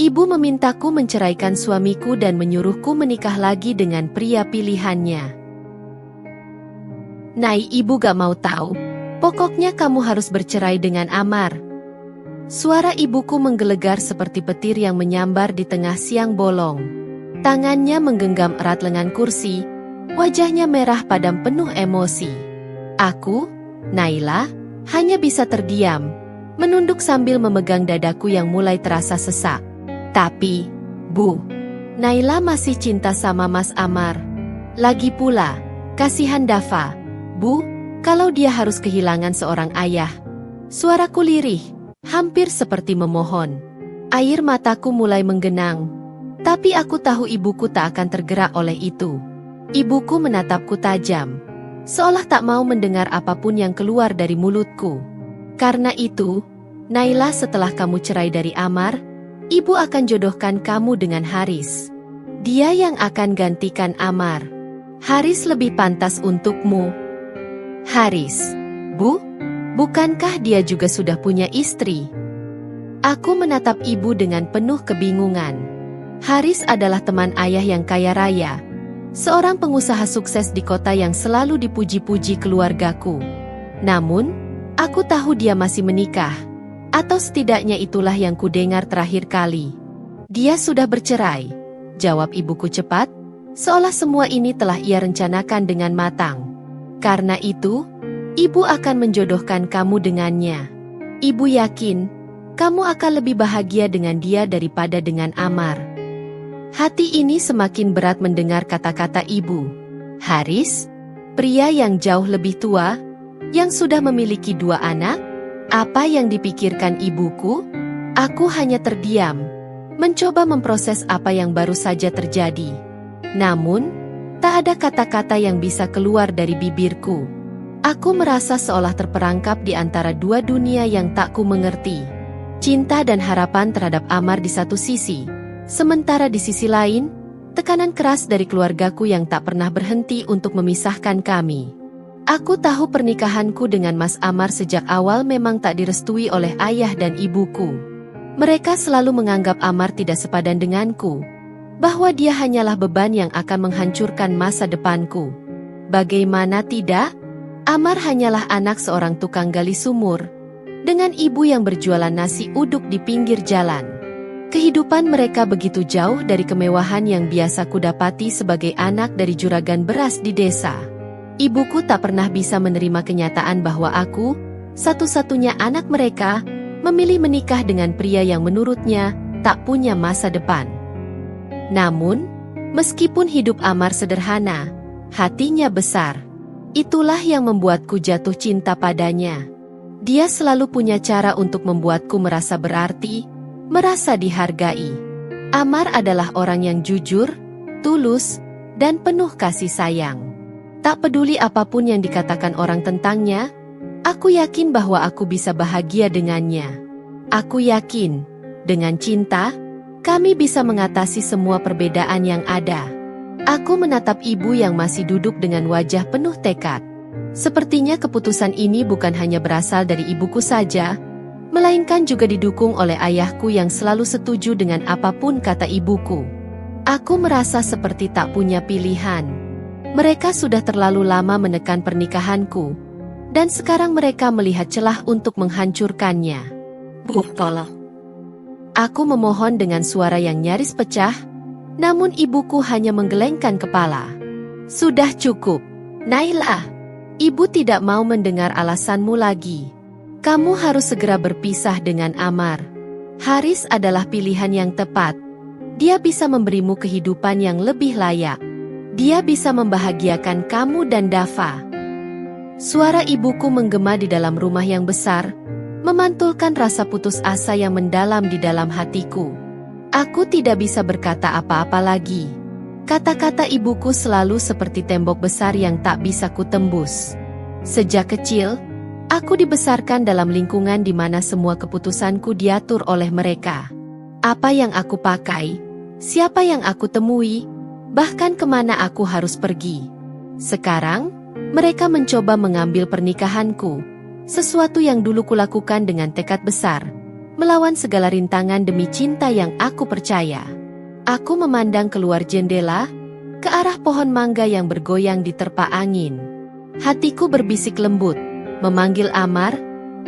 Ibu memintaku menceraikan suamiku dan menyuruhku menikah lagi dengan pria pilihannya. Nai, ibu gak mau tahu. Pokoknya kamu harus bercerai dengan Amar. Suara ibuku menggelegar seperti petir yang menyambar di tengah siang bolong. Tangannya menggenggam erat lengan kursi, wajahnya merah padam penuh emosi. Aku, Naila, hanya bisa terdiam, menunduk sambil memegang dadaku yang mulai terasa sesak. Tapi, Bu, Naila masih cinta sama Mas Amar. Lagi pula, kasihan Dava. Bu, kalau dia harus kehilangan seorang ayah. Suaraku lirih, hampir seperti memohon. Air mataku mulai menggenang. Tapi aku tahu ibuku tak akan tergerak oleh itu. Ibuku menatapku tajam, seolah tak mau mendengar apapun yang keluar dari mulutku. Karena itu, Naila, setelah kamu cerai dari Amar, ibu akan jodohkan kamu dengan Haris. Dia yang akan gantikan Amar. Haris lebih pantas untukmu. Haris? Bu? Bukankah dia juga sudah punya istri? Aku menatap ibu dengan penuh kebingungan. Haris adalah teman ayah yang kaya raya, seorang pengusaha sukses di kota yang selalu dipuji-puji keluargaku. Namun, aku tahu dia masih menikah. Atau setidaknya itulah yang kudengar terakhir kali. Dia sudah bercerai, jawab ibuku cepat, seolah semua ini telah ia rencanakan dengan matang. Karena itu, ibu akan menjodohkan kamu dengannya. Ibu yakin, kamu akan lebih bahagia dengan dia daripada dengan Amar. Hati ini semakin berat mendengar kata-kata ibu. Haris, pria yang jauh lebih tua, yang sudah memiliki 2 anak? Apa yang dipikirkan ibuku? Aku hanya terdiam, mencoba memproses apa yang baru saja terjadi. Namun, tak ada kata-kata yang bisa keluar dari bibirku. Aku merasa seolah terperangkap di antara 2 dunia yang tak ku mengerti. Cinta dan harapan terhadap Amar di satu sisi, sementara di sisi lain, tekanan keras dari keluargaku yang tak pernah berhenti untuk memisahkan kami. Aku tahu pernikahanku dengan Mas Amar sejak awal memang tak direstui oleh ayah dan ibuku. Mereka selalu menganggap Amar tidak sepadan denganku, bahwa dia hanyalah beban yang akan menghancurkan masa depanku. Bagaimana tidak? Amar hanyalah anak seorang tukang gali sumur, dengan ibu yang berjualan nasi uduk di pinggir jalan. Kehidupan mereka begitu jauh dari kemewahan yang biasa kudapati sebagai anak dari juragan beras di desa. Ibuku tak pernah bisa menerima kenyataan bahwa aku, satu-satunya anak mereka, memilih menikah dengan pria yang menurutnya tak punya masa depan. Namun, meskipun hidup Amar sederhana, hatinya besar. Itulah yang membuatku jatuh cinta padanya. Dia selalu punya cara untuk membuatku merasa berarti, merasa dihargai. Amar adalah orang yang jujur, tulus, dan penuh kasih sayang. Tak peduli apapun yang dikatakan orang tentangnya, aku yakin bahwa aku bisa bahagia dengannya. Aku yakin, dengan cinta, kami bisa mengatasi semua perbedaan yang ada. Aku menatap ibu yang masih duduk dengan wajah penuh tekad. Sepertinya keputusan ini bukan hanya berasal dari ibuku saja, melainkan juga didukung oleh ayahku yang selalu setuju dengan apapun kata ibuku. Aku merasa seperti tak punya pilihan. Mereka sudah terlalu lama menekan pernikahanku, dan sekarang mereka melihat celah untuk menghancurkannya. Bu, tolong. Aku memohon dengan suara yang nyaris pecah, namun ibuku hanya menggelengkan kepala. Sudah cukup, Naila. Ibu tidak mau mendengar alasanmu lagi. Kamu harus segera berpisah dengan Amar. Haris adalah pilihan yang tepat. Dia bisa memberimu kehidupan yang lebih layak. Dia bisa membahagiakan kamu dan Dava. Suara ibuku menggema di dalam rumah yang besar, memantulkan rasa putus asa yang mendalam di dalam hatiku. Aku tidak bisa berkata apa-apa lagi. Kata-kata ibuku selalu seperti tembok besar yang tak bisa kutembus. Sejak kecil, aku dibesarkan dalam lingkungan di mana semua keputusanku diatur oleh mereka. Apa yang aku pakai, siapa yang aku temui, bahkan kemana aku harus pergi. Sekarang, mereka mencoba mengambil pernikahanku, sesuatu yang dulu kulakukan dengan tekad besar, melawan segala rintangan demi cinta yang aku percaya. Aku memandang keluar jendela, ke arah pohon mangga yang bergoyang diterpa angin. Hatiku berbisik lembut, memanggil Amar,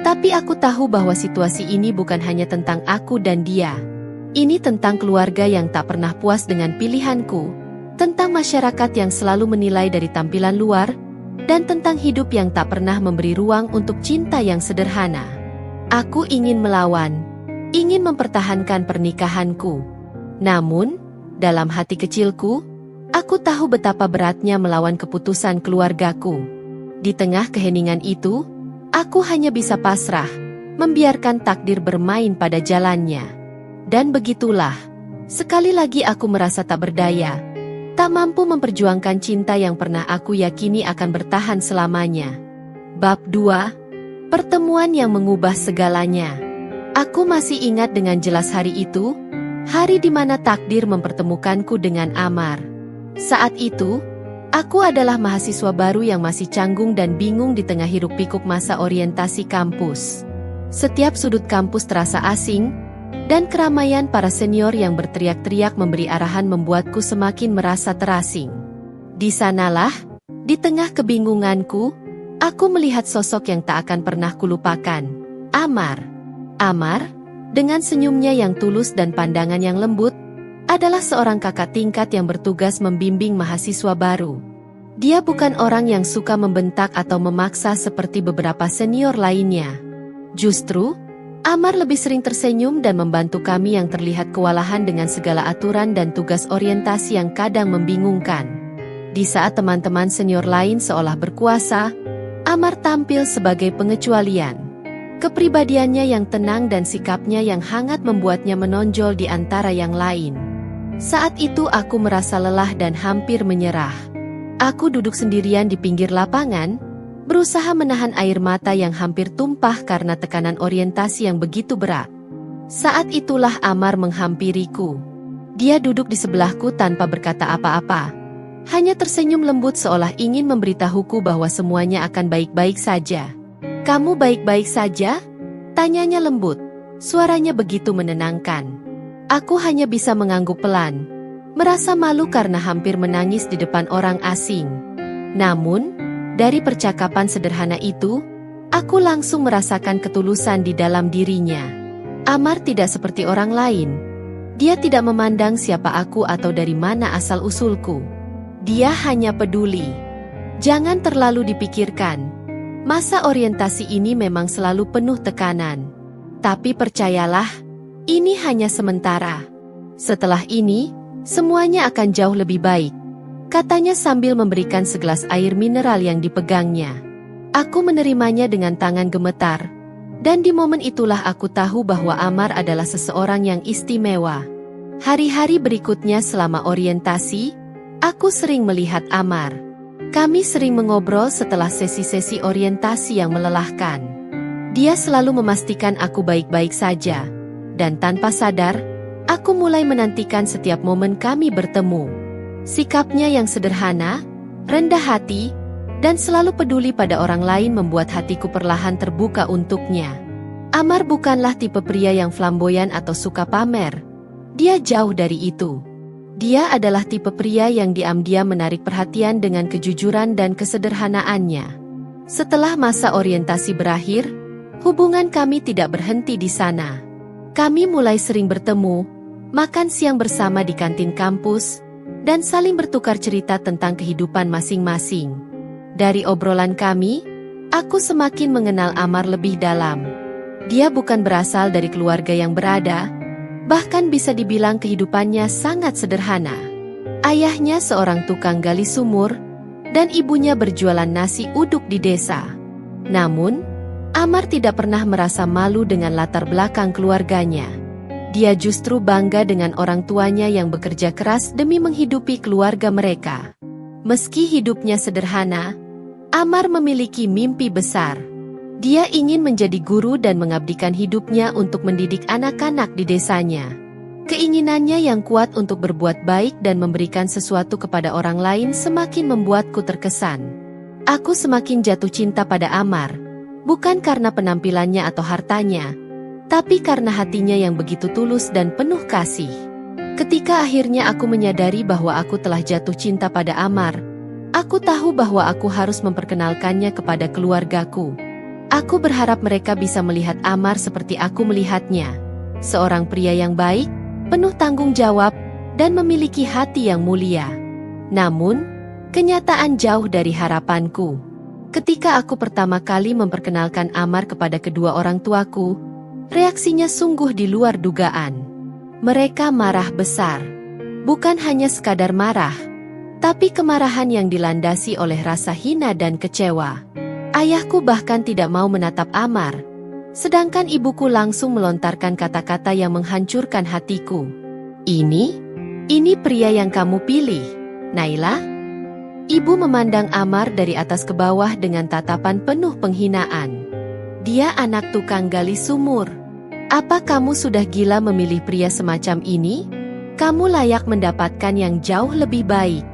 tapi aku tahu bahwa situasi ini bukan hanya tentang aku dan dia. Ini tentang keluarga yang tak pernah puas dengan pilihanku, tentang masyarakat yang selalu menilai dari tampilan luar, dan tentang hidup yang tak pernah memberi ruang untuk cinta yang sederhana. Aku ingin melawan, ingin mempertahankan pernikahanku. Namun, dalam hati kecilku, aku tahu betapa beratnya melawan keputusan keluargaku. Di tengah keheningan itu, aku hanya bisa pasrah, membiarkan takdir bermain pada jalannya. Dan begitulah, sekali lagi aku merasa tak berdaya, tak mampu memperjuangkan cinta yang pernah aku yakini akan bertahan selamanya. Bab 2, Pertemuan yang mengubah segalanya. Aku masih ingat dengan jelas hari itu, hari di mana takdir mempertemukanku dengan Amar. Saat itu, aku adalah mahasiswa baru yang masih canggung dan bingung di tengah hiruk-pikuk masa orientasi kampus. Setiap sudut kampus terasa asing, dan keramaian para senior yang berteriak-teriak memberi arahan membuatku semakin merasa terasing. Di sanalah, di tengah kebingunganku, aku melihat sosok yang tak akan pernah kulupakan, Amar. Amar, dengan senyumnya yang tulus dan pandangan yang lembut, adalah seorang kakak tingkat yang bertugas membimbing mahasiswa baru. Dia bukan orang yang suka membentak atau memaksa seperti beberapa senior lainnya. Justru, Amar lebih sering tersenyum dan membantu kami yang terlihat kewalahan dengan segala aturan dan tugas orientasi yang kadang membingungkan. Di saat teman-teman senior lain seolah berkuasa, Amar tampil sebagai pengecualian. Kepribadiannya yang tenang dan sikapnya yang hangat membuatnya menonjol di antara yang lain. Saat itu aku merasa lelah dan hampir menyerah. Aku duduk sendirian di pinggir lapangan, berusaha menahan air mata yang hampir tumpah karena tekanan orientasi yang begitu berat. Saat itulah Amar menghampiriku. Dia duduk di sebelahku tanpa berkata apa-apa. Hanya tersenyum lembut seolah ingin memberitahuku bahwa semuanya akan baik-baik saja. "Kamu baik-baik saja?" tanyanya lembut. Suaranya begitu menenangkan. Aku hanya bisa mengangguk pelan, merasa malu karena hampir menangis di depan orang asing. Namun, dari percakapan sederhana itu, aku langsung merasakan ketulusan di dalam dirinya. Amar tidak seperti orang lain. Dia tidak memandang siapa aku atau dari mana asal-usulku. Dia hanya peduli. Jangan terlalu dipikirkan. Masa orientasi ini memang selalu penuh tekanan. Tapi percayalah, ini hanya sementara. Setelah ini, semuanya akan jauh lebih baik, katanya sambil memberikan segelas air mineral yang dipegangnya. Aku menerimanya dengan tangan gemetar, dan di momen itulah aku tahu bahwa Amar adalah seseorang yang istimewa. Hari-hari berikutnya selama orientasi, aku sering melihat Amar. Kami sering mengobrol setelah sesi-sesi orientasi yang melelahkan. Dia selalu memastikan aku baik-baik saja, dan tanpa sadar, aku mulai menantikan setiap momen kami bertemu. Sikapnya yang sederhana, rendah hati, dan selalu peduli pada orang lain membuat hatiku perlahan terbuka untuknya. Amar bukanlah tipe pria yang flamboyan atau suka pamer. Dia jauh dari itu. Dia adalah tipe pria yang diam-diam menarik perhatian dengan kejujuran dan kesederhanaannya. Setelah masa orientasi berakhir, hubungan kami tidak berhenti di sana. Kami mulai sering bertemu, makan siang bersama di kantin kampus, dan saling bertukar cerita tentang kehidupan masing-masing. Dari obrolan kami, aku semakin mengenal Amar lebih dalam. Dia bukan berasal dari keluarga yang berada, bahkan bisa dibilang kehidupannya sangat sederhana. Ayahnya seorang tukang gali sumur, dan ibunya berjualan nasi uduk di desa. Namun, Amar tidak pernah merasa malu dengan latar belakang keluarganya. Dia justru bangga dengan orang tuanya yang bekerja keras demi menghidupi keluarga mereka. Meski hidupnya sederhana, Amar memiliki mimpi besar. Dia ingin menjadi guru dan mengabdikan hidupnya untuk mendidik anak-anak di desanya. Keinginannya yang kuat untuk berbuat baik dan memberikan sesuatu kepada orang lain semakin membuatku terkesan. Aku semakin jatuh cinta pada Amar, bukan karena penampilannya atau hartanya, tapi karena hatinya yang begitu tulus dan penuh kasih. Ketika akhirnya aku menyadari bahwa aku telah jatuh cinta pada Amar, aku tahu bahwa aku harus memperkenalkannya kepada keluargaku. Aku berharap mereka bisa melihat Amar seperti aku melihatnya. Seorang pria yang baik, penuh tanggung jawab, dan memiliki hati yang mulia. Namun, kenyataan jauh dari harapanku. Ketika aku pertama kali memperkenalkan Amar kepada kedua orang tuaku, reaksinya sungguh di luar dugaan. Mereka marah besar. Bukan hanya sekadar marah, tapi kemarahan yang dilandasi oleh rasa hina dan kecewa. Ayahku bahkan tidak mau menatap Amar, sedangkan ibuku langsung melontarkan kata-kata yang menghancurkan hatiku. Ini pria yang kamu pilih, Naila? Ibu memandang Amar dari atas ke bawah dengan tatapan penuh penghinaan. Dia anak tukang gali sumur. Apa kamu sudah gila memilih pria semacam ini? Kamu layak mendapatkan yang jauh lebih baik.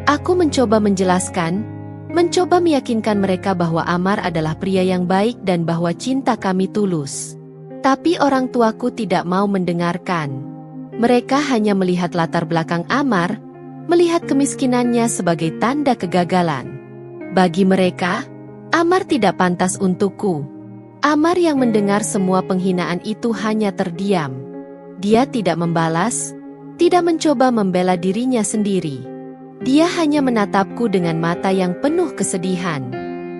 Aku mencoba menjelaskan, mencoba meyakinkan mereka bahwa Amar adalah pria yang baik dan bahwa cinta kami tulus. Tapi orang tuaku tidak mau mendengarkan. Mereka hanya melihat latar belakang Amar, melihat kemiskinannya sebagai tanda kegagalan. Bagi mereka, Amar tidak pantas untukku. Amar yang mendengar semua penghinaan itu hanya terdiam. Dia tidak membalas, tidak mencoba membela dirinya sendiri. Dia hanya menatapku dengan mata yang penuh kesedihan.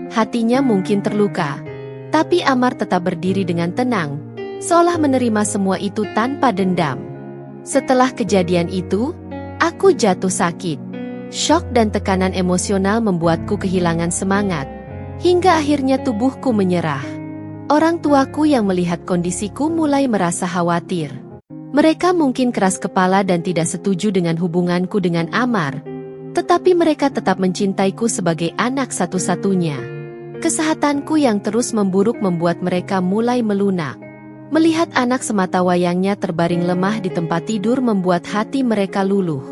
Hatinya mungkin terluka, tapi Amar tetap berdiri dengan tenang, seolah menerima semua itu tanpa dendam. Setelah kejadian itu, aku jatuh sakit. Syok dan tekanan emosional membuatku kehilangan semangat, hingga akhirnya tubuhku menyerah. Orang tuaku yang melihat kondisiku mulai merasa khawatir. Mereka mungkin keras kepala dan tidak setuju dengan hubunganku dengan Amar, tetapi mereka tetap mencintaiku sebagai anak satu-satunya. Kesehatanku yang terus memburuk membuat mereka mulai melunak. Melihat anak sematawayangnya terbaring lemah di tempat tidur membuat hati mereka luluh.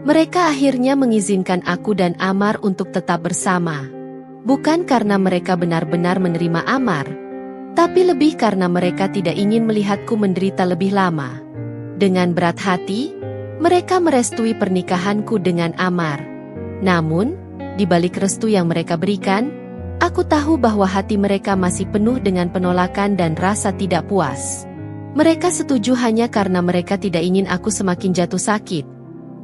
Mereka akhirnya mengizinkan aku dan Amar untuk tetap bersama. Bukan karena mereka benar-benar menerima Amar, tapi lebih karena mereka tidak ingin melihatku menderita lebih lama. Dengan berat hati, mereka merestui pernikahanku dengan Amar. Namun, di balik restu yang mereka berikan, aku tahu bahwa hati mereka masih penuh dengan penolakan dan rasa tidak puas. Mereka setuju hanya karena mereka tidak ingin aku semakin jatuh sakit.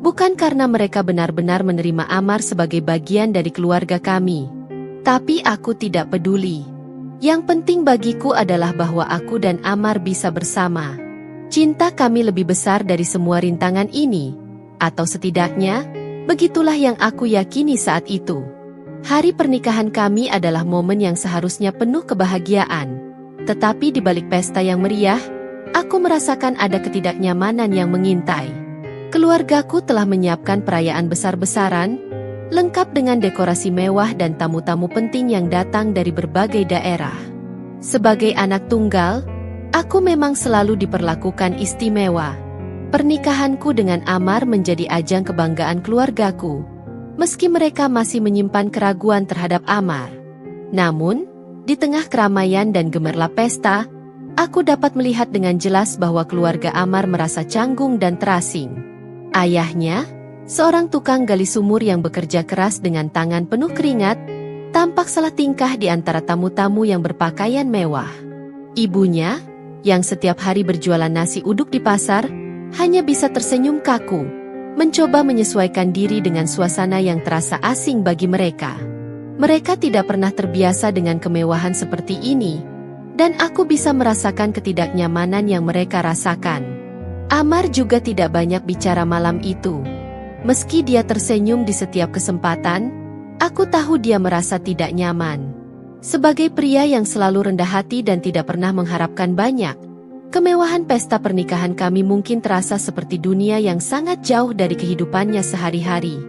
Bukan karena mereka benar-benar menerima Amar sebagai bagian dari keluarga kami. Tapi aku tidak peduli. Yang penting bagiku adalah bahwa aku dan Amar bisa bersama. Cinta kami lebih besar dari semua rintangan ini. Atau setidaknya, begitulah yang aku yakini saat itu. Hari pernikahan kami adalah momen yang seharusnya penuh kebahagiaan. Tetapi di balik pesta yang meriah, aku merasakan ada ketidaknyamanan yang mengintai. Keluargaku telah menyiapkan perayaan besar-besaran, lengkap dengan dekorasi mewah dan tamu-tamu penting yang datang dari berbagai daerah. Sebagai anak tunggal, aku memang selalu diperlakukan istimewa. Pernikahanku dengan Amar menjadi ajang kebanggaan keluargaku, meski mereka masih menyimpan keraguan terhadap Amar. Namun, di tengah keramaian dan gemerlap pesta, aku dapat melihat dengan jelas bahwa keluarga Amar merasa canggung dan terasing. Ayahnya, seorang tukang gali sumur yang bekerja keras dengan tangan penuh keringat, tampak salah tingkah di antara tamu-tamu yang berpakaian mewah. Ibunya, yang setiap hari berjualan nasi uduk di pasar, hanya bisa tersenyum kaku, mencoba menyesuaikan diri dengan suasana yang terasa asing bagi mereka. Mereka tidak pernah terbiasa dengan kemewahan seperti ini, dan aku bisa merasakan ketidaknyamanan yang mereka rasakan. Amar juga tidak banyak bicara malam itu. Meski dia tersenyum di setiap kesempatan, aku tahu dia merasa tidak nyaman. Sebagai pria yang selalu rendah hati dan tidak pernah mengharapkan banyak, kemewahan pesta pernikahan kami mungkin terasa seperti dunia yang sangat jauh dari kehidupannya sehari-hari.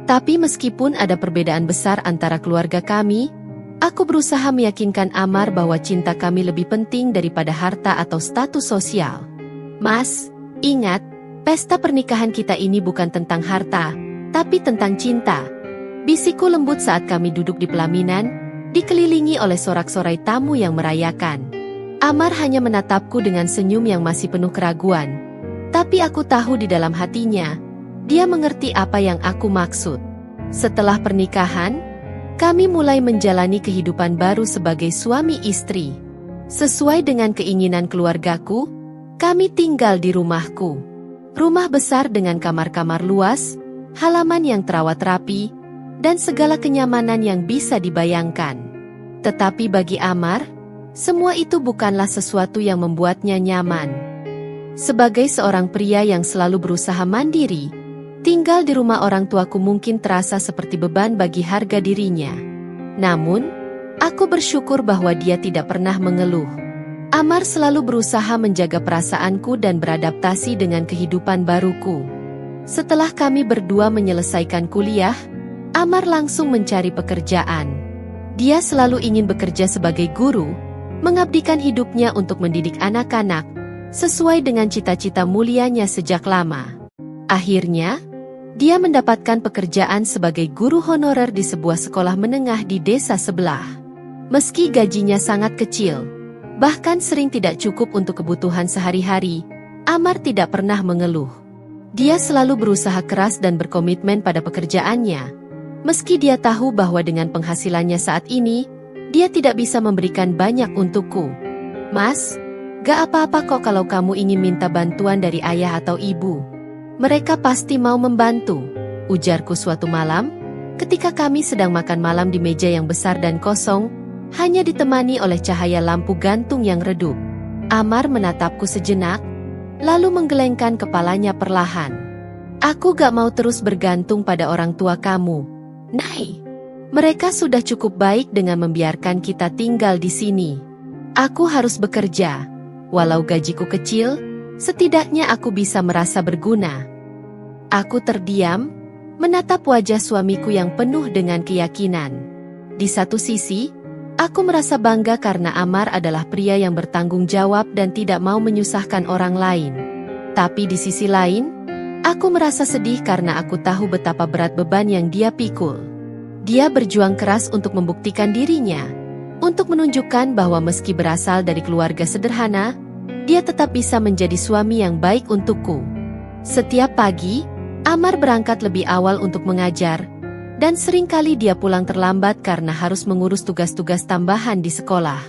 Tapi meskipun ada perbedaan besar antara keluarga kami, aku berusaha meyakinkan Amar bahwa cinta kami lebih penting daripada harta atau status sosial. Mas, ingat, pesta pernikahan kita ini bukan tentang harta, tapi tentang cinta. Bisikku lembut saat kami duduk di pelaminan, dikelilingi oleh sorak-sorai tamu yang merayakan. Amar hanya menatapku dengan senyum yang masih penuh keraguan. Tapi aku tahu di dalam hatinya, dia mengerti apa yang aku maksud. Setelah pernikahan, kami mulai menjalani kehidupan baru sebagai suami istri. Sesuai dengan keinginan keluargaku, kami tinggal di rumahku. Rumah besar dengan kamar-kamar luas, halaman yang terawat rapi, dan segala kenyamanan yang bisa dibayangkan. Tetapi bagi Amar, semua itu bukanlah sesuatu yang membuatnya nyaman. Sebagai seorang pria yang selalu berusaha mandiri, tinggal di rumah orang tuaku mungkin terasa seperti beban bagi harga dirinya. Namun, aku bersyukur bahwa dia tidak pernah mengeluh. Amar selalu berusaha menjaga perasaanku dan beradaptasi dengan kehidupan baruku. Setelah kami berdua menyelesaikan kuliah, Amar langsung mencari pekerjaan. Dia selalu ingin bekerja sebagai guru, mengabdikan hidupnya untuk mendidik anak-anak, sesuai dengan cita-cita mulianya sejak lama. Akhirnya, dia mendapatkan pekerjaan sebagai guru honorer di sebuah sekolah menengah di desa sebelah. Meski gajinya sangat kecil, bahkan sering tidak cukup untuk kebutuhan sehari-hari, Amar tidak pernah mengeluh. Dia selalu berusaha keras dan berkomitmen pada pekerjaannya, meski dia tahu bahwa dengan penghasilannya saat ini, dia tidak bisa memberikan banyak untukku. Mas, gak apa-apa kok kalau kamu ingin minta bantuan dari ayah atau ibu. Mereka pasti mau membantu, ujarku suatu malam, ketika kami sedang makan malam di meja yang besar dan kosong, hanya ditemani oleh cahaya lampu gantung yang redup. Amar menatapku sejenak, lalu menggelengkan kepalanya perlahan. Aku gak mau terus bergantung pada orang tua kamu, Nay. Mereka sudah cukup baik dengan membiarkan kita tinggal di sini. Aku harus bekerja. Walau gajiku kecil, setidaknya aku bisa merasa berguna. Aku terdiam, menatap wajah suamiku yang penuh dengan keyakinan. Di satu sisi, aku merasa bangga karena Amar adalah pria yang bertanggung jawab dan tidak mau menyusahkan orang lain. Tapi di sisi lain, aku merasa sedih karena aku tahu betapa berat beban yang dia pikul. Dia berjuang keras untuk membuktikan dirinya, untuk menunjukkan bahwa meski berasal dari keluarga sederhana, dia tetap bisa menjadi suami yang baik untukku. Setiap pagi, Amar berangkat lebih awal untuk mengajar, dan seringkali dia pulang terlambat karena harus mengurus tugas-tugas tambahan di sekolah.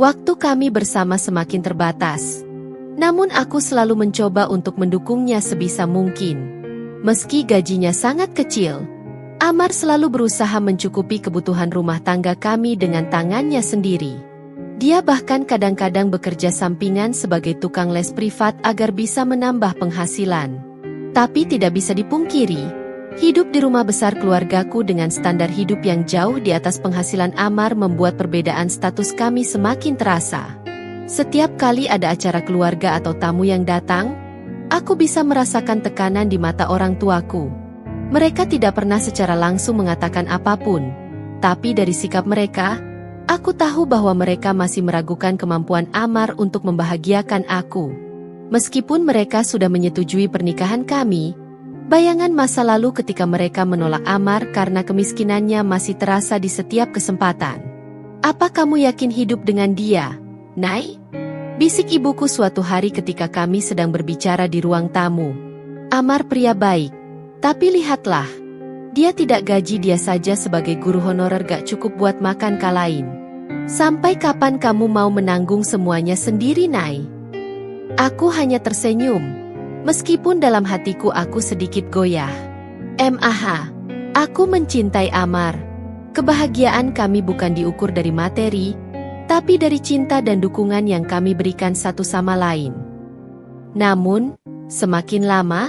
Waktu kami bersama semakin terbatas, namun aku selalu mencoba untuk mendukungnya sebisa mungkin. Meski gajinya sangat kecil, Amar selalu berusaha mencukupi kebutuhan rumah tangga kami dengan tangannya sendiri. Dia bahkan kadang-kadang bekerja sampingan sebagai tukang les privat agar bisa menambah penghasilan. Tapi tidak bisa dipungkiri, hidup di rumah besar keluargaku dengan standar hidup yang jauh di atas penghasilan Amar membuat perbedaan status kami semakin terasa. Setiap kali ada acara keluarga atau tamu yang datang, aku bisa merasakan tekanan di mata orang tuaku. Mereka tidak pernah secara langsung mengatakan apapun, tapi dari sikap mereka, aku tahu bahwa mereka masih meragukan kemampuan Amar untuk membahagiakan aku. Meskipun mereka sudah menyetujui pernikahan kami, bayangan masa lalu ketika mereka menolak Amar karena kemiskinannya masih terasa di setiap kesempatan. Apa kamu yakin hidup dengan dia, Nay? Bisik ibuku suatu hari ketika kami sedang berbicara di ruang tamu. Amar pria baik. Tapi lihatlah, dia tidak gaji dia saja sebagai guru honorer gak cukup buat makan kalain. Sampai kapan kamu mau menanggung semuanya sendiri, Nay? Aku hanya tersenyum, meskipun dalam hatiku aku sedikit goyah. Aku mencintai Amar. Kebahagiaan kami bukan diukur dari materi, tapi dari cinta dan dukungan yang kami berikan satu sama lain. Namun, semakin lama,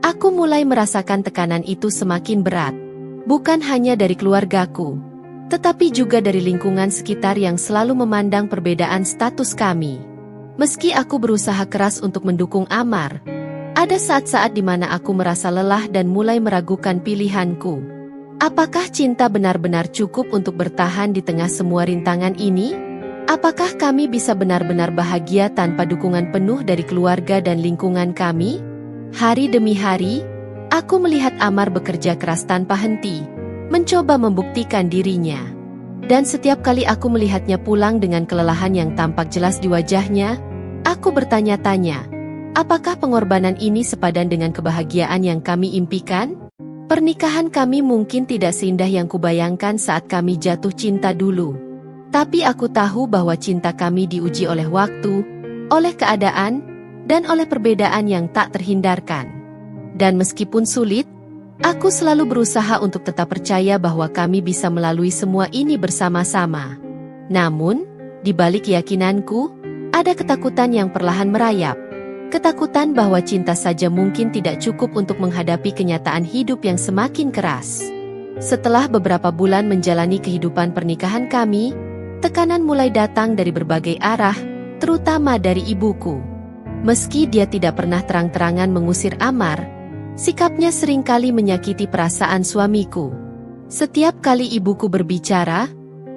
aku mulai merasakan tekanan itu semakin berat. Bukan hanya dari keluargaku, tetapi juga dari lingkungan sekitar yang selalu memandang perbedaan status kami. Meski aku berusaha keras untuk mendukung Amar, ada saat-saat di mana aku merasa lelah dan mulai meragukan pilihanku. Apakah cinta benar-benar cukup untuk bertahan di tengah semua rintangan ini? Apakah kami bisa benar-benar bahagia tanpa dukungan penuh dari keluarga dan lingkungan kami? Hari demi hari, aku melihat Amar bekerja keras tanpa henti, mencoba membuktikan dirinya. Dan setiap kali aku melihatnya pulang dengan kelelahan yang tampak jelas di wajahnya, aku bertanya-tanya, apakah pengorbanan ini sepadan dengan kebahagiaan yang kami impikan? Pernikahan kami mungkin tidak seindah yang kubayangkan saat kami jatuh cinta dulu. Tapi aku tahu bahwa cinta kami diuji oleh waktu, oleh keadaan, dan oleh perbedaan yang tak terhindarkan. Dan meskipun sulit, aku selalu berusaha untuk tetap percaya bahwa kami bisa melalui semua ini bersama-sama. Namun, di balik keyakinanku, ada ketakutan yang perlahan merayap. Ketakutan bahwa cinta saja mungkin tidak cukup untuk menghadapi kenyataan hidup yang semakin keras. Setelah beberapa bulan menjalani kehidupan pernikahan kami, tekanan mulai datang dari berbagai arah, terutama dari ibuku. Meski dia tidak pernah terang-terangan mengusir Amar, sikapnya seringkali menyakiti perasaan suamiku. Setiap kali ibuku berbicara,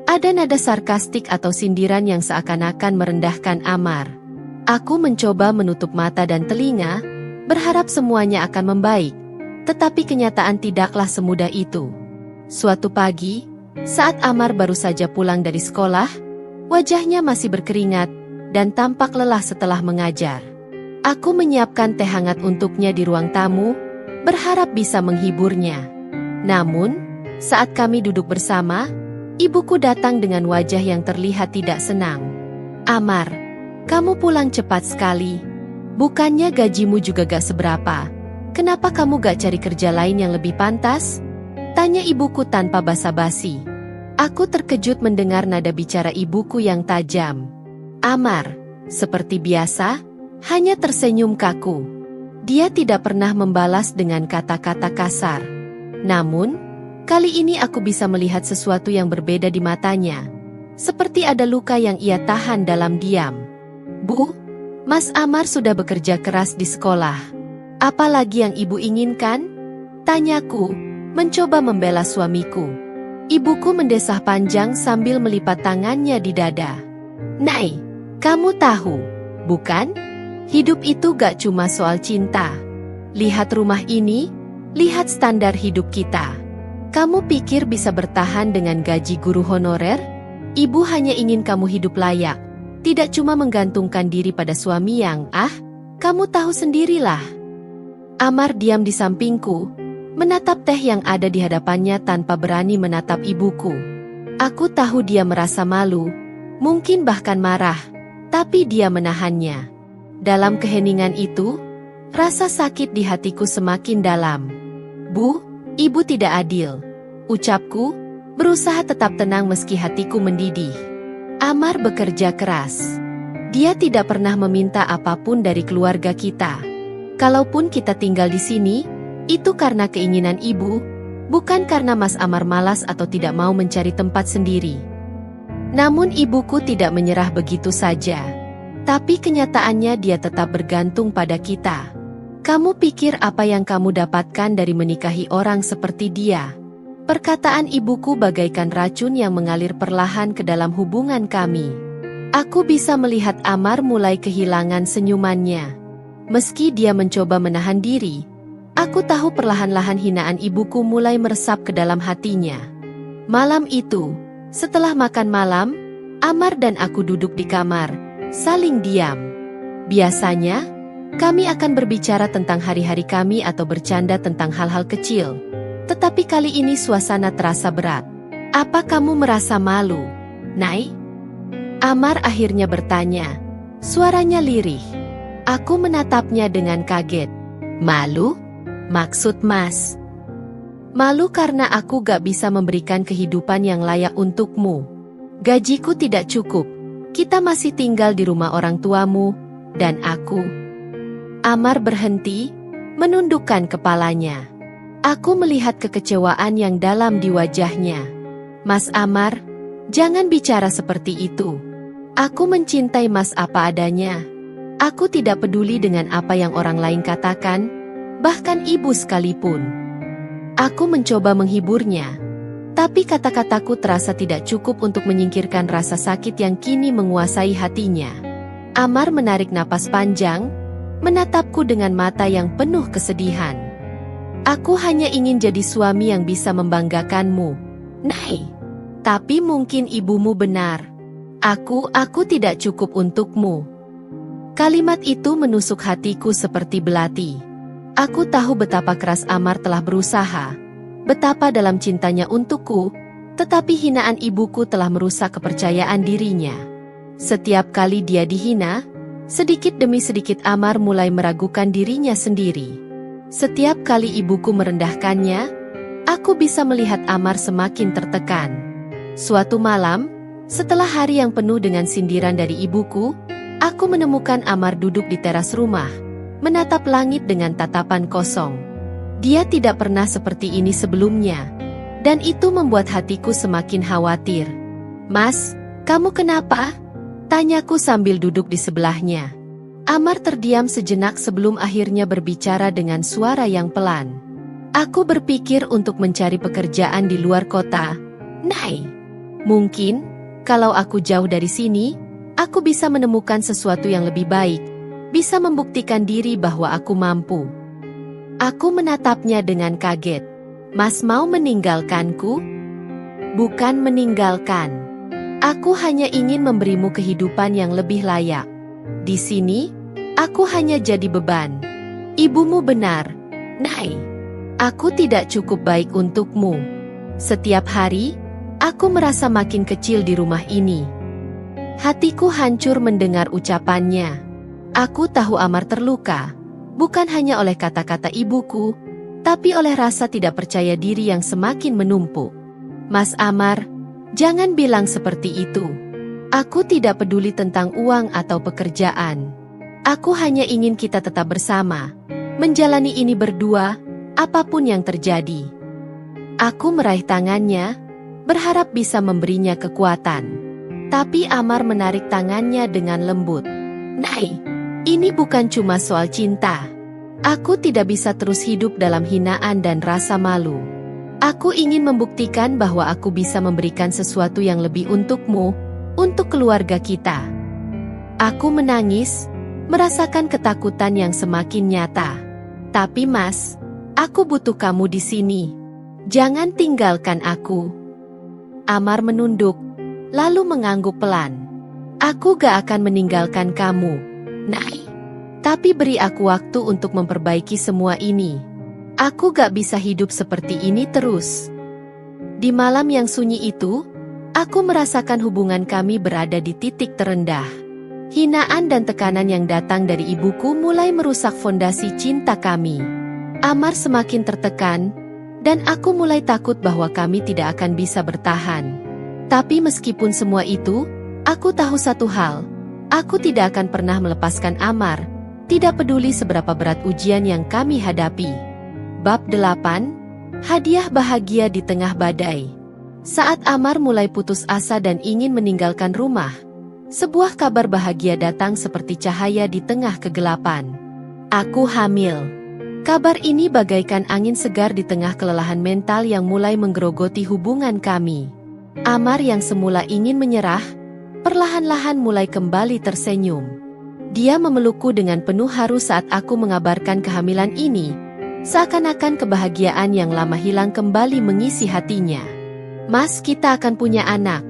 ada nada sarkastik atau sindiran yang seakan-akan merendahkan Amar. Aku mencoba menutup mata dan telinga, berharap semuanya akan membaik, tetapi kenyataan tidaklah semudah itu. Suatu pagi, saat Amar baru saja pulang dari sekolah, wajahnya masih berkeringat dan tampak lelah setelah mengajar. Aku menyiapkan teh hangat untuknya di ruang tamu, berharap bisa menghiburnya. Namun, saat kami duduk bersama, ibuku datang dengan wajah yang terlihat tidak senang. "Amar, kamu pulang cepat sekali. Bukannya gajimu juga gak seberapa. Kenapa kamu gak cari kerja lain yang lebih pantas?" Tanya ibuku tanpa basa-basi. Aku terkejut mendengar nada bicara ibuku yang tajam. Amar, seperti biasa, hanya tersenyum kaku. Dia tidak pernah membalas dengan kata-kata kasar. Namun, kali ini aku bisa melihat sesuatu yang berbeda di matanya. Seperti ada luka yang ia tahan dalam diam. "Bu, Mas Amar sudah bekerja keras di sekolah. Apa lagi yang ibu inginkan?" Tanyaku, mencoba membela suamiku. Ibuku mendesah panjang sambil melipat tangannya di dada. "Nay, kamu tahu, bukan? Hidup itu gak cuma soal cinta. Lihat rumah ini, lihat standar hidup kita. Kamu pikir bisa bertahan dengan gaji guru honorer? Ibu hanya ingin kamu hidup layak. Tidak cuma menggantungkan diri pada suami yang, kamu tahu sendirilah." Amar diam di sampingku, menatap teh yang ada di hadapannya tanpa berani menatap ibuku. Aku tahu dia merasa malu, mungkin bahkan marah, tapi dia menahannya. Dalam keheningan itu, rasa sakit di hatiku semakin dalam. "Bu, ibu tidak adil," ucapku, berusaha tetap tenang meski hatiku mendidih. Amar bekerja keras. Dia tidak pernah meminta apapun dari keluarga kita. Kalaupun kita tinggal di sini, itu karena keinginan ibu, bukan karena Mas Amar malas atau tidak mau mencari tempat sendiri. Namun ibuku tidak menyerah begitu saja. Tapi kenyataannya dia tetap bergantung pada kita. "Kamu pikir apa yang kamu dapatkan dari menikahi orang seperti dia?" Perkataan ibuku bagaikan racun yang mengalir perlahan ke dalam hubungan kami. Aku bisa melihat Amar mulai kehilangan senyumannya. Meski dia mencoba menahan diri, aku tahu perlahan-lahan hinaan ibuku mulai meresap ke dalam hatinya. Malam itu, setelah makan malam, Amar dan aku duduk di kamar, saling diam. Biasanya, kami akan berbicara tentang hari-hari kami atau bercanda tentang hal-hal kecil. Tetapi kali ini suasana terasa berat. "Apa kamu merasa malu, Nay?" Amar akhirnya bertanya. Suaranya lirih. Aku menatapnya dengan kaget. "Malu? Maksud Mas?" "Malu karena aku gak bisa memberikan kehidupan yang layak untukmu. Gajiku tidak cukup. Kita masih tinggal di rumah orang tuamu, dan aku." Amar berhenti, menundukkan kepalanya. Aku melihat kekecewaan yang dalam di wajahnya. "Mas Amar, jangan bicara seperti itu. Aku mencintai Mas apa adanya. Aku tidak peduli dengan apa yang orang lain katakan, bahkan ibu sekalipun." Aku mencoba menghiburnya, tapi kata-kataku terasa tidak cukup untuk menyingkirkan rasa sakit yang kini menguasai hatinya. Amar menarik napas panjang, menatapku dengan mata yang penuh kesedihan. "Aku hanya ingin jadi suami yang bisa membanggakanmu, Nay." Tapi mungkin ibumu benar. Aku tidak cukup untukmu. Kalimat itu menusuk hatiku seperti belati. Aku tahu betapa keras Amar telah berusaha, betapa dalam cintanya untukku, tetapi hinaan ibuku telah merusak kepercayaan dirinya. Setiap kali dia dihina, sedikit demi sedikit Amar mulai meragukan dirinya sendiri. Setiap kali ibuku merendahkannya, aku bisa melihat Amar semakin tertekan. Suatu malam, setelah hari yang penuh dengan sindiran dari ibuku, aku menemukan Amar duduk di teras rumah, menatap langit dengan tatapan kosong. Dia tidak pernah seperti ini sebelumnya, dan itu membuat hatiku semakin khawatir. "Mas, kamu kenapa?" tanyaku sambil duduk di sebelahnya. Amar terdiam sejenak sebelum akhirnya berbicara dengan suara yang pelan. "Aku berpikir untuk mencari pekerjaan di luar kota, Nay. Mungkin, kalau aku jauh dari sini, aku bisa menemukan sesuatu yang lebih baik, bisa membuktikan diri bahwa aku mampu." Aku menatapnya dengan kaget. "Mas mau meninggalkanku?" "Bukan meninggalkan. Aku hanya ingin memberimu kehidupan yang lebih layak. Di sini, aku hanya jadi beban." "Ibumu benar, Nay. Aku tidak cukup baik untukmu. Setiap hari, aku merasa makin kecil di rumah ini." Hatiku hancur mendengar ucapannya. Aku tahu Amar terluka, bukan hanya oleh kata-kata ibuku, tapi oleh rasa tidak percaya diri yang semakin menumpuk. "Mas Amar, jangan bilang seperti itu. Aku tidak peduli tentang uang atau pekerjaan. Aku hanya ingin kita tetap bersama, menjalani ini berdua, apapun yang terjadi." Aku meraih tangannya, berharap bisa memberinya kekuatan. Tapi Amar menarik tangannya dengan lembut. "Nay, ini bukan cuma soal cinta. Aku tidak bisa terus hidup dalam hinaan dan rasa malu. Aku ingin membuktikan bahwa aku bisa memberikan sesuatu yang lebih untukmu, untuk keluarga kita." Aku menangis, merasakan ketakutan yang semakin nyata. "Tapi Mas, aku butuh kamu di sini. Jangan tinggalkan aku." Amar menunduk, lalu mengangguk pelan. "Aku gak akan meninggalkan kamu, Nay. Tapi beri aku waktu untuk memperbaiki semua ini. Aku gak bisa hidup seperti ini terus." Di malam yang sunyi itu, aku merasakan hubungan kami berada di titik terendah. Hinaan dan tekanan yang datang dari ibuku mulai merusak fondasi cinta kami. Amar semakin tertekan, dan aku mulai takut bahwa kami tidak akan bisa bertahan. Tapi meskipun semua itu, aku tahu satu hal, aku tidak akan pernah melepaskan Amar, tidak peduli seberapa berat ujian yang kami hadapi. Bab 8, Hadiah Bahagia di Tengah Badai. Saat Amar mulai putus asa dan ingin meninggalkan rumah, sebuah kabar bahagia datang seperti cahaya di tengah kegelapan. Aku hamil. Kabar ini bagaikan angin segar di tengah kelelahan mental yang mulai menggerogoti hubungan kami. Amar yang semula ingin menyerah, perlahan-lahan mulai kembali tersenyum. Dia memelukku dengan penuh haru saat aku mengabarkan kehamilan ini, seakan-akan kebahagiaan yang lama hilang kembali mengisi hatinya. "Mas, kita akan punya anak,"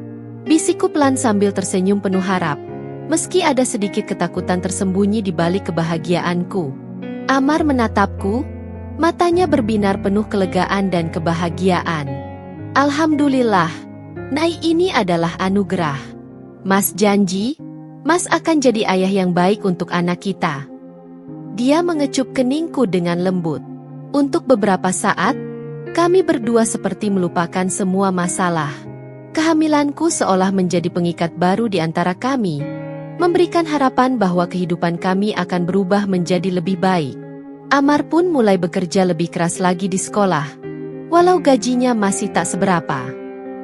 bisikku pelan sambil tersenyum penuh harap, meski ada sedikit ketakutan tersembunyi di balik kebahagiaanku. Amar menatapku, matanya berbinar penuh kelegaan dan kebahagiaan. "Alhamdulillah, Nay, ini adalah anugerah. Mas janji, Mas akan jadi ayah yang baik untuk anak kita." Dia mengecup keningku dengan lembut. Untuk beberapa saat, kami berdua seperti melupakan semua masalah. Kehamilanku seolah menjadi pengikat baru di antara kami, memberikan harapan bahwa kehidupan kami akan berubah menjadi lebih baik. Amar pun mulai bekerja lebih keras lagi di sekolah, walau gajinya masih tak seberapa.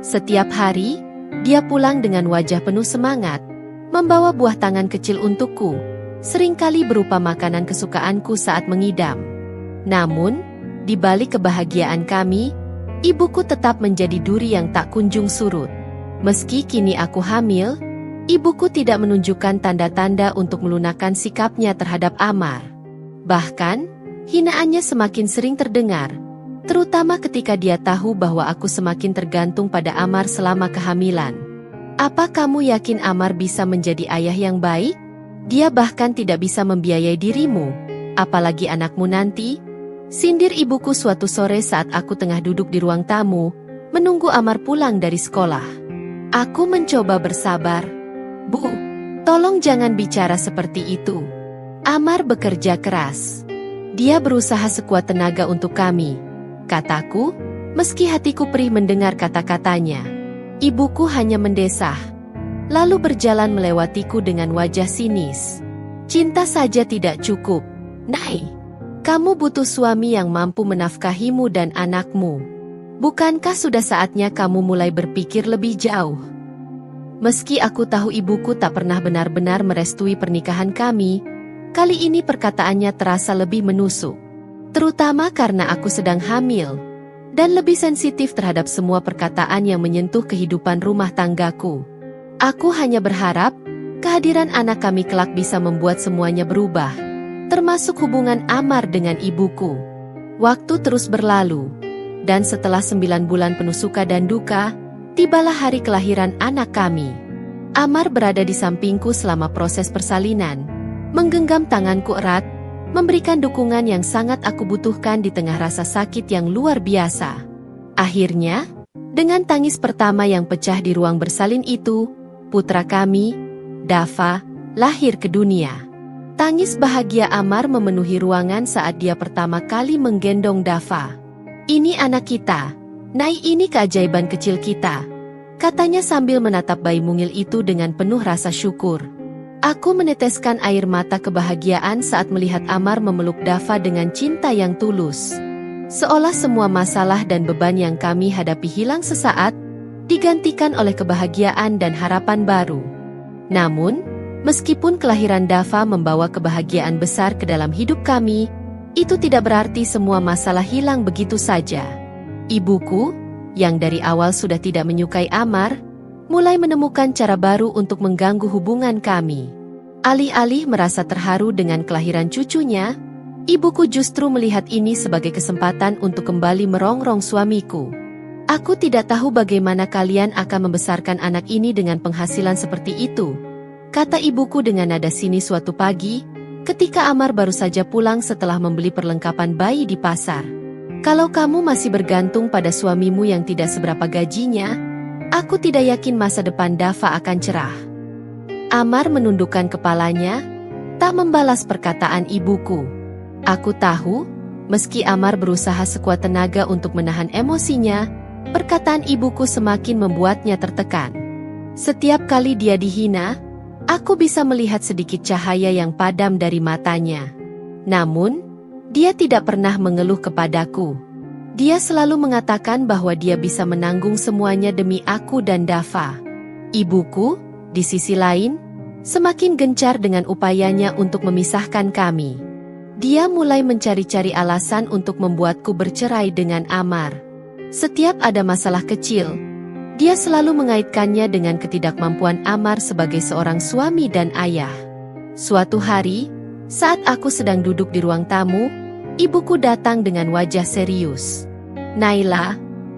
Setiap hari, dia pulang dengan wajah penuh semangat, membawa buah tangan kecil untukku, seringkali berupa makanan kesukaanku saat mengidam. Namun, di balik kebahagiaan kami, ibuku tetap menjadi duri yang tak kunjung surut. Meski kini aku hamil, ibuku tidak menunjukkan tanda-tanda untuk melunakkan sikapnya terhadap Amar. Bahkan, hinaannya semakin sering terdengar, Terutama ketika dia tahu bahwa aku semakin tergantung pada Amar selama kehamilan. Apa kamu yakin Amar bisa menjadi ayah yang baik? Dia bahkan tidak bisa membiayai dirimu, apalagi anakmu nanti. Sindir ibuku suatu sore saat aku tengah duduk di ruang tamu, menunggu Amar pulang dari sekolah. Aku mencoba bersabar. Bu, tolong jangan bicara seperti itu. Amar bekerja keras. Dia berusaha sekuat tenaga untuk kami, kataku, meski hatiku perih mendengar kata-katanya. Ibuku hanya mendesah, lalu berjalan melewatiku dengan wajah sinis. Cinta saja tidak cukup, Nay. Kamu butuh suami yang mampu menafkahimu dan anakmu. Bukankah sudah saatnya kamu mulai berpikir lebih jauh? Meski aku tahu ibuku tak pernah benar-benar merestui pernikahan kami, kali ini perkataannya terasa lebih menusuk. Terutama karena aku sedang hamil, dan lebih sensitif terhadap semua perkataan yang menyentuh kehidupan rumah tanggaku. Aku hanya berharap, kehadiran anak kami kelak bisa membuat semuanya berubah, termasuk hubungan Amar dengan ibuku. Waktu terus berlalu, dan setelah 9 bulan penuh suka dan duka, tibalah hari kelahiran anak kami. Amar berada di sampingku selama proses persalinan, menggenggam tanganku erat, memberikan dukungan yang sangat aku butuhkan di tengah rasa sakit yang luar biasa. Akhirnya, dengan tangis pertama yang pecah di ruang bersalin itu, putra kami, Dava, lahir ke dunia. Tangis bahagia Amar memenuhi ruangan saat dia pertama kali menggendong Dava. Ini anak kita, Nay, ini keajaiban kecil kita, katanya sambil menatap bayi mungil itu dengan penuh rasa syukur. Aku meneteskan air mata kebahagiaan saat melihat Amar memeluk Dava dengan cinta yang tulus. Seolah semua masalah dan beban yang kami hadapi hilang sesaat, digantikan oleh kebahagiaan dan harapan baru. Namun, meskipun kelahiran Dava membawa kebahagiaan besar ke dalam hidup kami, itu tidak berarti semua masalah hilang begitu saja. Ibuku, yang dari awal sudah tidak menyukai Amar, mulai menemukan cara baru untuk mengganggu hubungan kami. Alih-alih merasa terharu dengan kelahiran cucunya, ibuku justru melihat ini sebagai kesempatan untuk kembali merongrong suamiku. Aku tidak tahu bagaimana kalian akan membesarkan anak ini dengan penghasilan seperti itu, kata ibuku dengan nada sinis suatu pagi, ketika Amar baru saja pulang setelah membeli perlengkapan bayi di pasar. Kalau kamu masih bergantung pada suamimu yang tidak seberapa gajinya, aku tidak yakin masa depan Dava akan cerah. Amar menundukkan kepalanya, tak membalas perkataan ibuku. Aku tahu, meski Amar berusaha sekuat tenaga untuk menahan emosinya, perkataan ibuku semakin membuatnya tertekan. Setiap kali dia dihina, aku bisa melihat sedikit cahaya yang padam dari matanya. Namun, dia tidak pernah mengeluh kepadaku. Dia selalu mengatakan bahwa dia bisa menanggung semuanya demi aku dan Dava. Ibuku, di sisi lain, semakin gencar dengan upayanya untuk memisahkan kami. Dia mulai mencari-cari alasan untuk membuatku bercerai dengan Amar. Setiap ada masalah kecil, dia selalu mengaitkannya dengan ketidakmampuan Amar sebagai seorang suami dan ayah. Suatu hari, saat aku sedang duduk di ruang tamu, ibuku datang dengan wajah serius. Naila,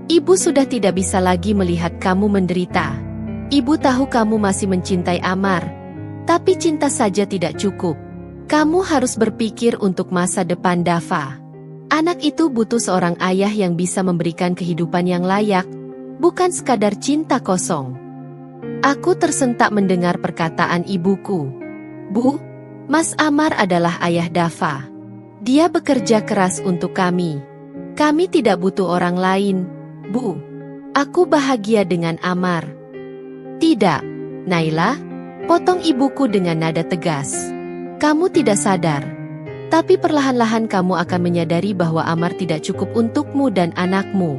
ibu sudah tidak bisa lagi melihat kamu menderita. Ibu tahu kamu masih mencintai Amar, tapi cinta saja tidak cukup. Kamu harus berpikir untuk masa depan Dava. Anak itu butuh seorang ayah yang bisa memberikan kehidupan yang layak, bukan sekadar cinta kosong. Aku tersentak mendengar perkataan ibuku. Bu, Mas Amar adalah ayah Dava. Dia bekerja keras untuk kami. Kami tidak butuh orang lain, Bu. Aku bahagia dengan Amar. Tidak, Naila, potong ibuku dengan nada tegas. Kamu tidak sadar, tapi perlahan-lahan kamu akan menyadari bahwa Amar tidak cukup untukmu dan anakmu.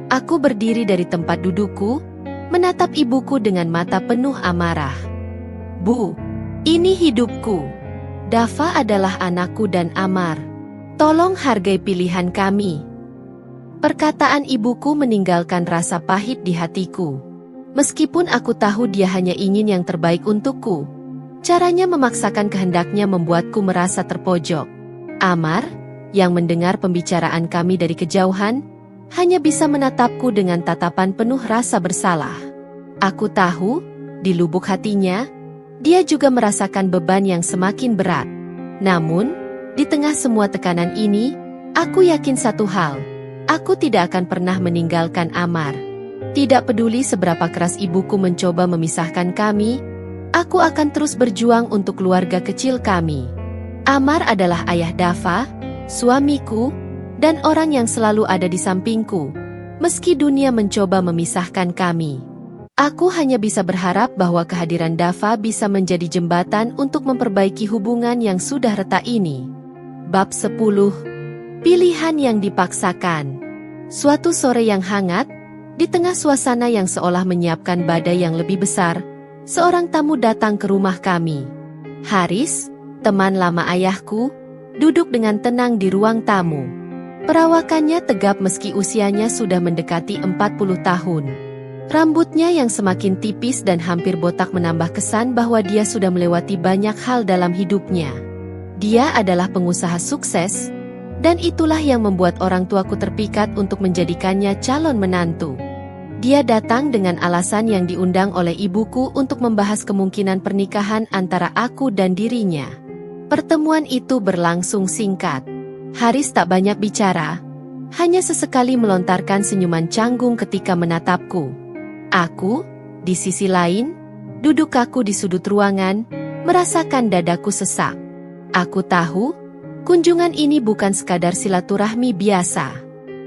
Aku berdiri dari tempat dudukku, menatap ibuku dengan mata penuh amarah. Bu, ini hidupku. Dava adalah anakku dan Amar. Tolong hargai pilihan kami. Perkataan ibuku meninggalkan rasa pahit di hatiku. Meskipun aku tahu dia hanya ingin yang terbaik untukku, caranya memaksakan kehendaknya membuatku merasa terpojok. Amar, yang mendengar pembicaraan kami dari kejauhan, hanya bisa menatapku dengan tatapan penuh rasa bersalah. Aku tahu, di lubuk hatinya, dia juga merasakan beban yang semakin berat. Namun, di tengah semua tekanan ini, aku yakin satu hal, aku tidak akan pernah meninggalkan Amar. Tidak peduli seberapa keras ibuku mencoba memisahkan kami, aku akan terus berjuang untuk keluarga kecil kami. Amar adalah ayah Dava, suamiku, dan orang yang selalu ada di sampingku, meski dunia mencoba memisahkan kami. Aku hanya bisa berharap bahwa kehadiran Dava bisa menjadi jembatan untuk memperbaiki hubungan yang sudah retak ini. Bab 10. Pilihan yang dipaksakan. Suatu sore yang hangat, di tengah suasana yang seolah menyiapkan badai yang lebih besar, seorang tamu datang ke rumah kami. Haris, teman lama ayahku, duduk dengan tenang di ruang tamu. Perawakannya tegap meski usianya sudah mendekati 40 tahun. Rambutnya yang semakin tipis dan hampir botak menambah kesan bahwa dia sudah melewati banyak hal dalam hidupnya. Dia adalah pengusaha sukses, dan itulah yang membuat orang tuaku terpikat untuk menjadikannya calon menantu. Dia datang dengan alasan yang diundang oleh ibuku untuk membahas kemungkinan pernikahan antara aku dan dirinya. Pertemuan itu berlangsung singkat. Haris tak banyak bicara, hanya sesekali melontarkan senyuman canggung ketika menatapku. Aku, di sisi lain, duduk kaku di sudut ruangan, merasakan dadaku sesak. Aku tahu, kunjungan ini bukan sekadar silaturahmi biasa.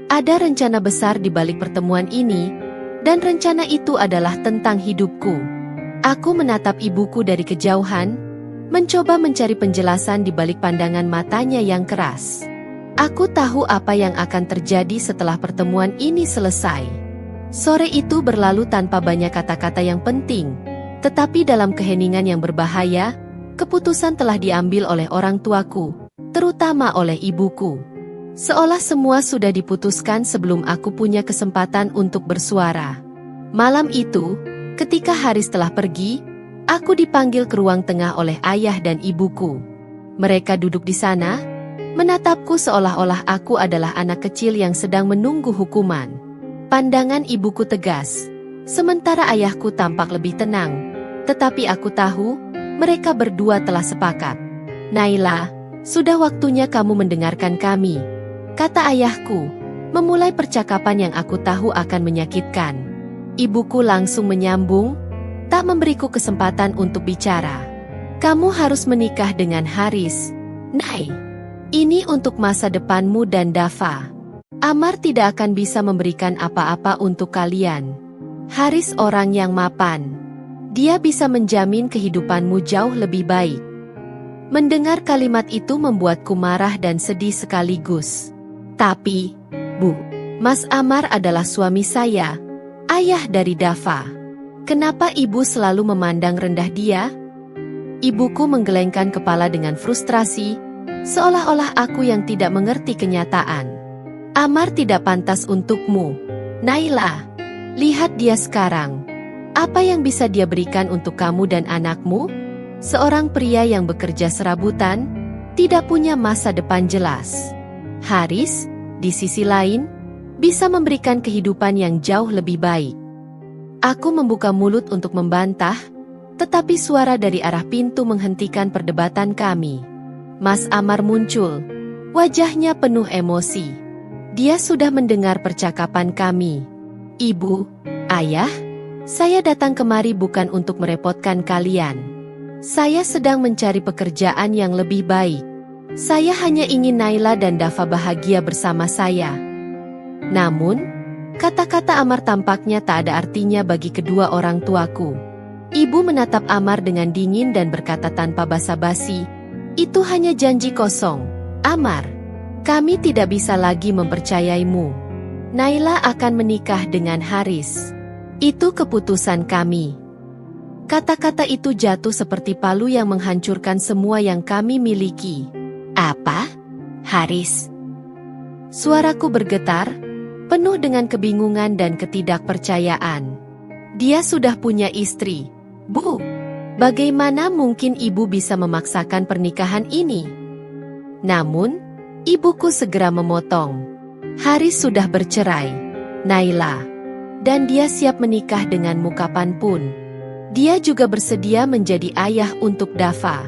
Ada rencana besar di balik pertemuan ini, dan rencana itu adalah tentang hidupku. Aku menatap ibuku dari kejauhan, mencoba mencari penjelasan di balik pandangan matanya yang keras. Aku tahu apa yang akan terjadi setelah pertemuan ini selesai. Sore itu berlalu tanpa banyak kata-kata yang penting, tetapi dalam keheningan yang berbahaya, keputusan telah diambil oleh orang tuaku, terutama oleh ibuku. Seolah semua sudah diputuskan sebelum aku punya kesempatan untuk bersuara. Malam itu, ketika Haris telah pergi, aku dipanggil ke ruang tengah oleh ayah dan ibuku. Mereka duduk di sana, menatapku seolah-olah aku adalah anak kecil yang sedang menunggu hukuman. Pandangan ibuku tegas, sementara ayahku tampak lebih tenang. Tetapi aku tahu, mereka berdua telah sepakat. "Naila, sudah waktunya kamu mendengarkan kami," kata ayahku, memulai percakapan yang aku tahu akan menyakitkan. Ibuku langsung menyambung, tak memberiku kesempatan untuk bicara. "Kamu harus menikah dengan Haris, Nay. Ini untuk masa depanmu dan Dava. Amar tidak akan bisa memberikan apa-apa untuk kalian. Haris orang yang mapan. Dia bisa menjamin kehidupanmu jauh lebih baik." Mendengar kalimat itu membuatku marah dan sedih sekaligus. "Tapi, Bu, Mas Amar adalah suami saya, ayah dari Dava. Kenapa ibu selalu memandang rendah dia?" Ibuku menggelengkan kepala dengan frustrasi, seolah-olah aku yang tidak mengerti kenyataan. "Amar tidak pantas untukmu, Naila. Lihat dia sekarang. Apa yang bisa dia berikan untuk kamu dan anakmu? Seorang pria yang bekerja serabutan, tidak punya masa depan jelas. Haris, di sisi lain, bisa memberikan kehidupan yang jauh lebih baik." Aku membuka mulut untuk membantah, tetapi suara dari arah pintu menghentikan perdebatan kami. Mas Amar muncul, wajahnya penuh emosi. Dia sudah mendengar percakapan kami. "Ibu, ayah, saya datang kemari bukan untuk merepotkan kalian. Saya sedang mencari pekerjaan yang lebih baik. Saya hanya ingin Naila dan Dava bahagia bersama saya." Namun, kata-kata Amar tampaknya tak ada artinya bagi kedua orang tuaku. Ibu menatap Amar dengan dingin dan berkata tanpa basa-basi, "Itu hanya janji kosong, Amar. Kami tidak bisa lagi mempercayaimu. Naila akan menikah dengan Haris. Itu keputusan kami." Kata-kata itu jatuh seperti palu yang menghancurkan semua yang kami miliki. "Apa? Haris?" Suaraku bergetar, penuh dengan kebingungan dan ketidakpercayaan. "Dia sudah punya istri, Bu. Bagaimana mungkin ibu bisa memaksakan pernikahan ini?" Namun, ibuku segera memotong. Haris sudah bercerai, Naila. Dan dia siap menikah denganmu kapanpun. Dia juga bersedia menjadi ayah untuk Dava.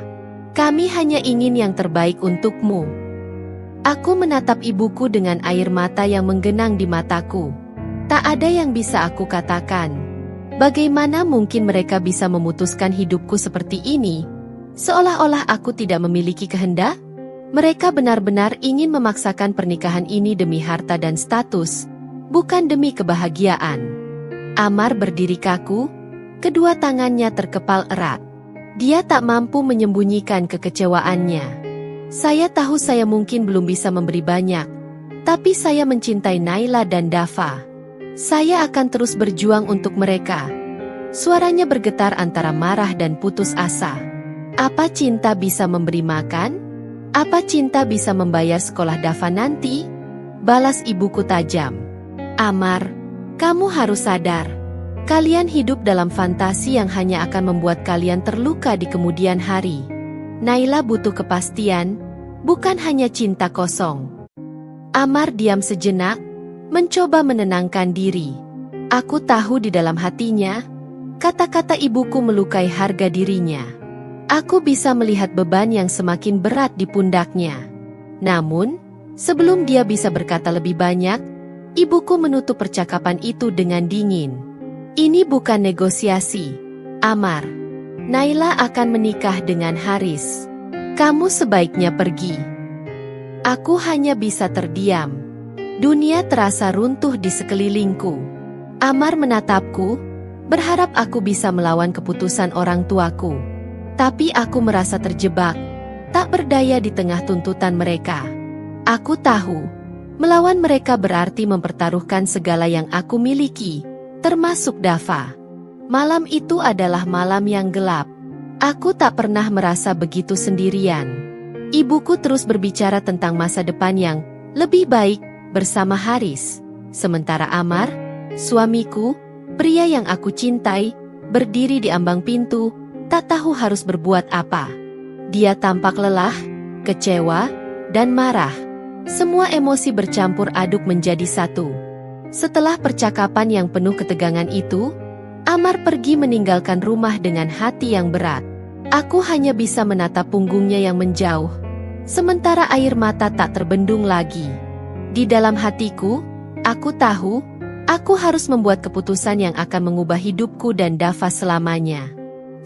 Kami hanya ingin yang terbaik untukmu. Aku menatap ibuku dengan air mata yang menggenang di mataku. Tak ada yang bisa aku katakan. Bagaimana mungkin mereka bisa memutuskan hidupku seperti ini? Seolah-olah aku tidak memiliki kehendak? Mereka benar-benar ingin memaksakan pernikahan ini demi harta dan status, bukan demi kebahagiaan. Amar berdiri kaku, kedua tangannya terkepal erat. Dia tak mampu menyembunyikan kekecewaannya. Saya tahu saya mungkin belum bisa memberi banyak, tapi saya mencintai Naila dan Dava. Saya akan terus berjuang untuk mereka. Suaranya bergetar antara marah dan putus asa. Apa cinta bisa memberi makan? Apa cinta bisa membayar sekolah Dava nanti? Balas ibuku tajam. Amar, kamu harus sadar. Kalian hidup dalam fantasi yang hanya akan membuat kalian terluka di kemudian hari. Naila butuh kepastian, bukan hanya cinta kosong. Amar diam sejenak, mencoba menenangkan diri. Aku tahu di dalam hatinya, kata-kata ibuku melukai harga dirinya. Aku bisa melihat beban yang semakin berat di pundaknya. Namun, sebelum dia bisa berkata lebih banyak, ibuku menutup percakapan itu dengan dingin. Ini bukan negosiasi, Amar. Naila akan menikah dengan Haris. Kamu sebaiknya pergi. Aku hanya bisa terdiam. Dunia terasa runtuh di sekelilingku. Amar menatapku, berharap aku bisa melawan keputusan orang tuaku. Tapi aku merasa terjebak, tak berdaya di tengah tuntutan mereka. Aku tahu, melawan mereka berarti mempertaruhkan segala yang aku miliki, termasuk Dava. Malam itu adalah malam yang gelap. Aku tak pernah merasa begitu sendirian. Ibuku terus berbicara tentang masa depan yang lebih baik bersama Haris. Sementara Amar, suamiku, pria yang aku cintai, berdiri di ambang pintu, tak tahu harus berbuat apa. Dia tampak lelah, kecewa, dan marah. Semua emosi bercampur aduk menjadi satu. Setelah percakapan yang penuh ketegangan itu, Amar pergi meninggalkan rumah dengan hati yang berat. Aku hanya bisa menatap punggungnya yang menjauh, sementara air mata tak terbendung lagi. Di dalam hatiku, aku tahu, aku harus membuat keputusan yang akan mengubah hidupku dan Dava selamanya.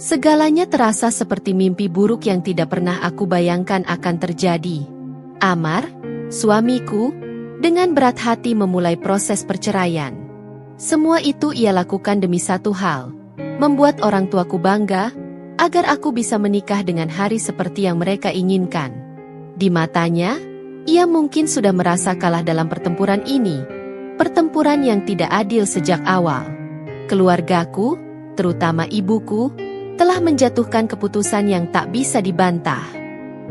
Segalanya terasa seperti mimpi buruk yang tidak pernah aku bayangkan akan terjadi. Amar, suamiku, dengan berat hati memulai proses perceraian. Semua itu ia lakukan demi satu hal, membuat orang tuaku bangga, agar aku bisa menikah dengan Haris seperti yang mereka inginkan. Di matanya, ia mungkin sudah merasa kalah dalam pertempuran ini, pertempuran yang tidak adil sejak awal. Keluargaku, terutama ibuku, telah menjatuhkan keputusan yang tak bisa dibantah.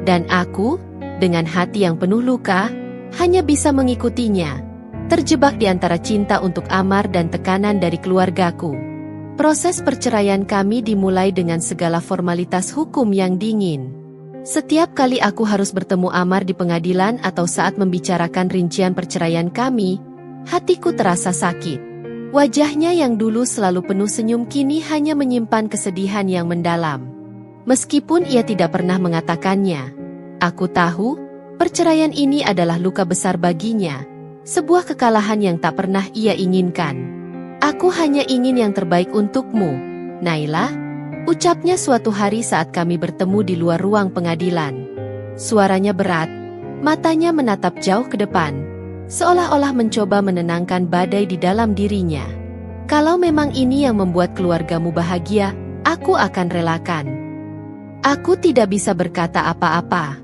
Dan aku, dengan hati yang penuh luka, hanya bisa mengikutinya, terjebak di antara cinta untuk Amar dan tekanan dari keluargaku. Proses perceraian kami dimulai dengan segala formalitas hukum yang dingin. Setiap kali aku harus bertemu Amar di pengadilan atau saat membicarakan rincian perceraian kami, hatiku terasa sakit. Wajahnya yang dulu selalu penuh senyum kini hanya menyimpan kesedihan yang mendalam. Meskipun ia tidak pernah mengatakannya, aku tahu, perceraian ini adalah luka besar baginya, sebuah kekalahan yang tak pernah ia inginkan. Aku hanya ingin yang terbaik untukmu, Naila, ucapnya suatu hari saat kami bertemu di luar ruang pengadilan. Suaranya berat, matanya menatap jauh ke depan, seolah-olah mencoba menenangkan badai di dalam dirinya. Kalau memang ini yang membuat keluargamu bahagia, aku akan relakan. Aku tidak bisa berkata apa-apa.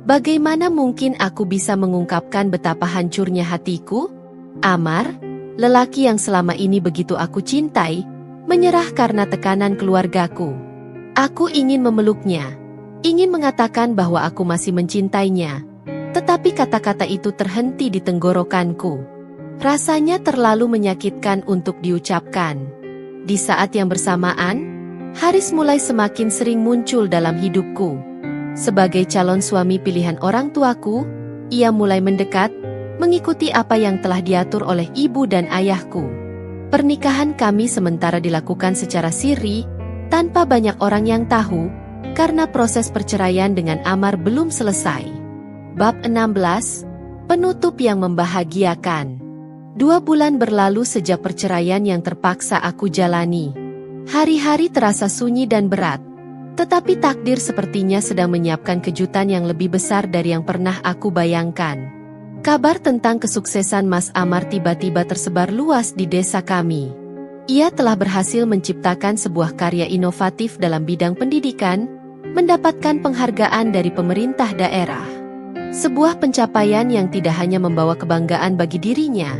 Bagaimana mungkin aku bisa mengungkapkan betapa hancurnya hatiku? Amar, lelaki yang selama ini begitu aku cintai, menyerah karena tekanan keluargaku. Aku ingin memeluknya, ingin mengatakan bahwa aku masih mencintainya. Tetapi kata-kata itu terhenti di tenggorokanku. Rasanya terlalu menyakitkan untuk diucapkan. Di saat yang bersamaan, Haris mulai semakin sering muncul dalam hidupku. Sebagai calon suami pilihan orang tuaku, ia mulai mendekat, mengikuti apa yang telah diatur oleh ibu dan ayahku. Pernikahan kami sementara dilakukan secara sirri, tanpa banyak orang yang tahu, karena proses perceraian dengan Amar belum selesai. Bab 16, Penutup yang membahagiakan. 2 bulan berlalu sejak perceraian yang terpaksa aku jalani. Hari-hari terasa sunyi dan berat, tetapi takdir sepertinya sedang menyiapkan kejutan yang lebih besar dari yang pernah aku bayangkan. Kabar tentang kesuksesan Mas Amar tiba-tiba tersebar luas di desa kami. Ia telah berhasil menciptakan sebuah karya inovatif dalam bidang pendidikan, mendapatkan penghargaan dari pemerintah daerah. Sebuah pencapaian yang tidak hanya membawa kebanggaan bagi dirinya,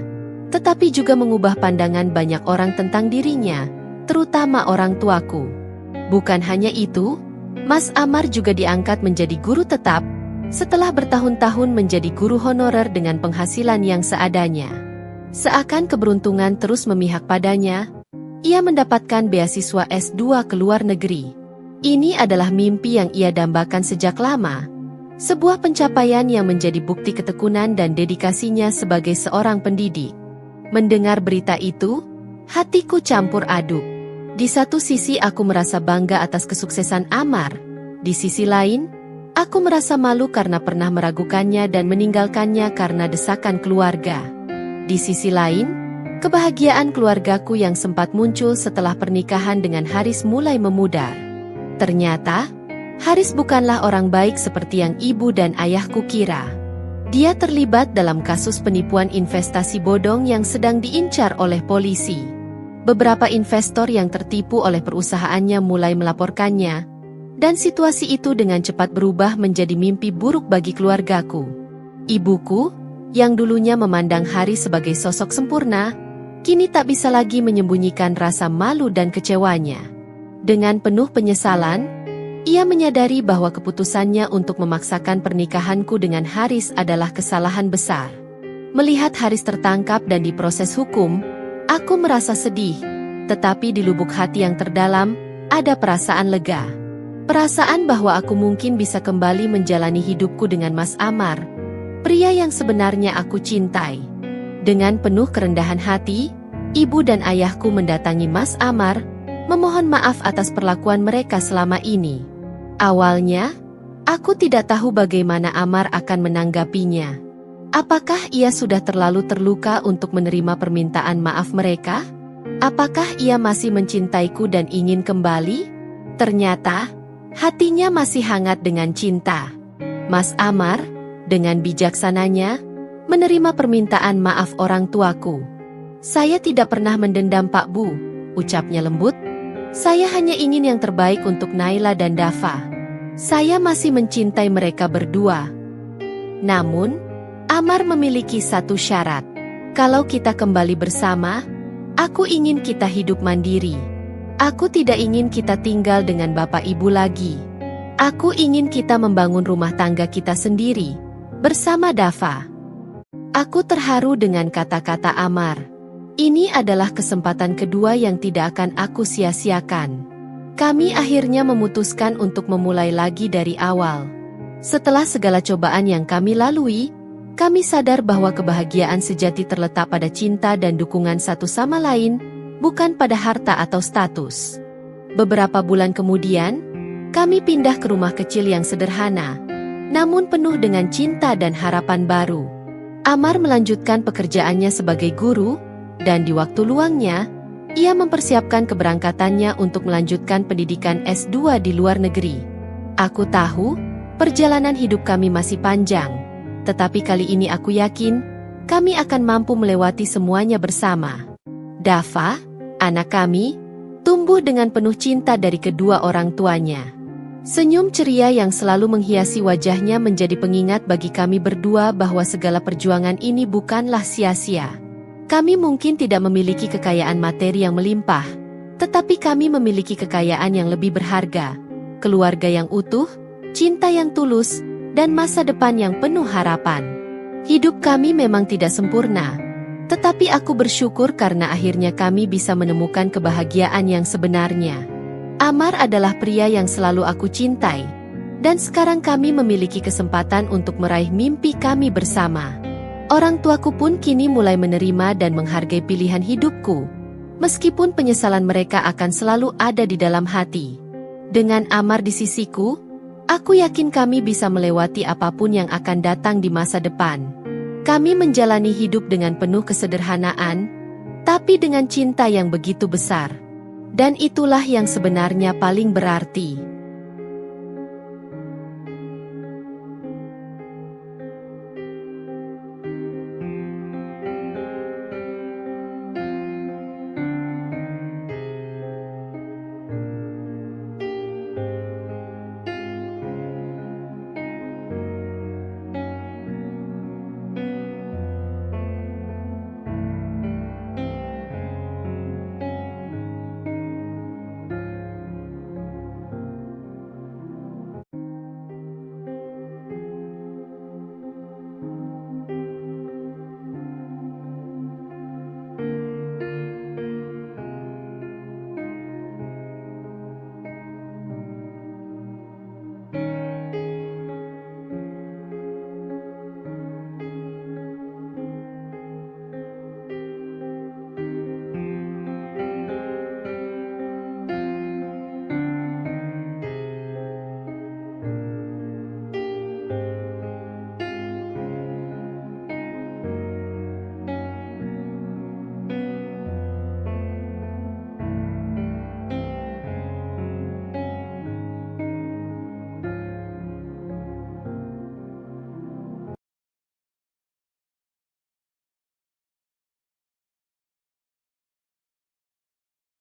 tetapi juga mengubah pandangan banyak orang tentang dirinya, terutama orang tuaku. Bukan hanya itu, Mas Amar juga diangkat menjadi guru tetap, setelah bertahun-tahun menjadi guru honorer dengan penghasilan yang seadanya. Seakan keberuntungan terus memihak padanya, ia mendapatkan beasiswa S2 ke luar negeri. Ini adalah mimpi yang ia dambakan sejak lama, sebuah pencapaian yang menjadi bukti ketekunan dan dedikasinya sebagai seorang pendidik. Mendengar berita itu, hatiku campur aduk. Di satu sisi aku merasa bangga atas kesuksesan Amar, di sisi lain, aku merasa malu karena pernah meragukannya dan meninggalkannya karena desakan keluarga. Di sisi lain, kebahagiaan keluargaku yang sempat muncul setelah pernikahan dengan Haris mulai memudar. Ternyata, Haris bukanlah orang baik seperti yang ibu dan ayahku kira. Dia terlibat dalam kasus penipuan investasi bodong yang sedang diincar oleh polisi. Beberapa investor yang tertipu oleh perusahaannya mulai melaporkannya, dan situasi itu dengan cepat berubah menjadi mimpi buruk bagi keluargaku. Ibuku, yang dulunya memandang Haris sebagai sosok sempurna, kini tak bisa lagi menyembunyikan rasa malu dan kecewanya. Dengan penuh penyesalan, ia menyadari bahwa keputusannya untuk memaksakan pernikahanku dengan Haris adalah kesalahan besar. Melihat Haris tertangkap dan diproses hukum, aku merasa sedih, tetapi di lubuk hati yang terdalam, ada perasaan lega. Perasaan bahwa aku mungkin bisa kembali menjalani hidupku dengan Mas Amar, pria yang sebenarnya aku cintai. Dengan penuh kerendahan hati, ibu dan ayahku mendatangi Mas Amar, memohon maaf atas perlakuan mereka selama ini. Awalnya, aku tidak tahu bagaimana Amar akan menanggapinya. Apakah ia sudah terlalu terluka untuk menerima permintaan maaf mereka? Apakah ia masih mencintaiku dan ingin kembali? Ternyata, hatinya masih hangat dengan cinta. Mas Amar, dengan bijaksananya, menerima permintaan maaf orang tuaku. Saya tidak pernah mendendam Pak Bu, ucapnya lembut. Saya hanya ingin yang terbaik untuk Naila dan Dava. Saya masih mencintai mereka berdua. Namun, Amar memiliki satu syarat. Kalau kita kembali bersama, aku ingin kita hidup mandiri. Aku tidak ingin kita tinggal dengan bapak ibu lagi. Aku ingin kita membangun rumah tangga kita sendiri, bersama Dava. Aku terharu dengan kata-kata Amar. Ini adalah kesempatan kedua yang tidak akan aku sia-siakan. Kami akhirnya memutuskan untuk memulai lagi dari awal. Setelah segala cobaan yang kami lalui, kami sadar bahwa kebahagiaan sejati terletak pada cinta dan dukungan satu sama lain, bukan pada harta atau status. Beberapa bulan kemudian, kami pindah ke rumah kecil yang sederhana, namun penuh dengan cinta dan harapan baru. Amar melanjutkan pekerjaannya sebagai guru, dan di waktu luangnya, ia mempersiapkan keberangkatannya untuk melanjutkan pendidikan S2 di luar negeri. Aku tahu, perjalanan hidup kami masih panjang, tetapi kali ini aku yakin, kami akan mampu melewati semuanya bersama. Dava, anak kami, tumbuh dengan penuh cinta dari kedua orang tuanya. Senyum ceria yang selalu menghiasi wajahnya menjadi pengingat bagi kami berdua bahwa segala perjuangan ini bukanlah sia-sia. Kami mungkin tidak memiliki kekayaan materi yang melimpah, tetapi kami memiliki kekayaan yang lebih berharga, keluarga yang utuh, cinta yang tulus, dan masa depan yang penuh harapan. Hidup kami memang tidak sempurna, tetapi aku bersyukur karena akhirnya kami bisa menemukan kebahagiaan yang sebenarnya. Amar adalah pria yang selalu aku cintai, dan sekarang kami memiliki kesempatan untuk meraih mimpi kami bersama. Orang tuaku pun kini mulai menerima dan menghargai pilihan hidupku. Meskipun penyesalan mereka akan selalu ada di dalam hati. Dengan Amar di sisiku, aku yakin kami bisa melewati apapun yang akan datang di masa depan. Kami menjalani hidup dengan penuh kesederhanaan, tapi dengan cinta yang begitu besar. Dan itulah yang sebenarnya paling berarti.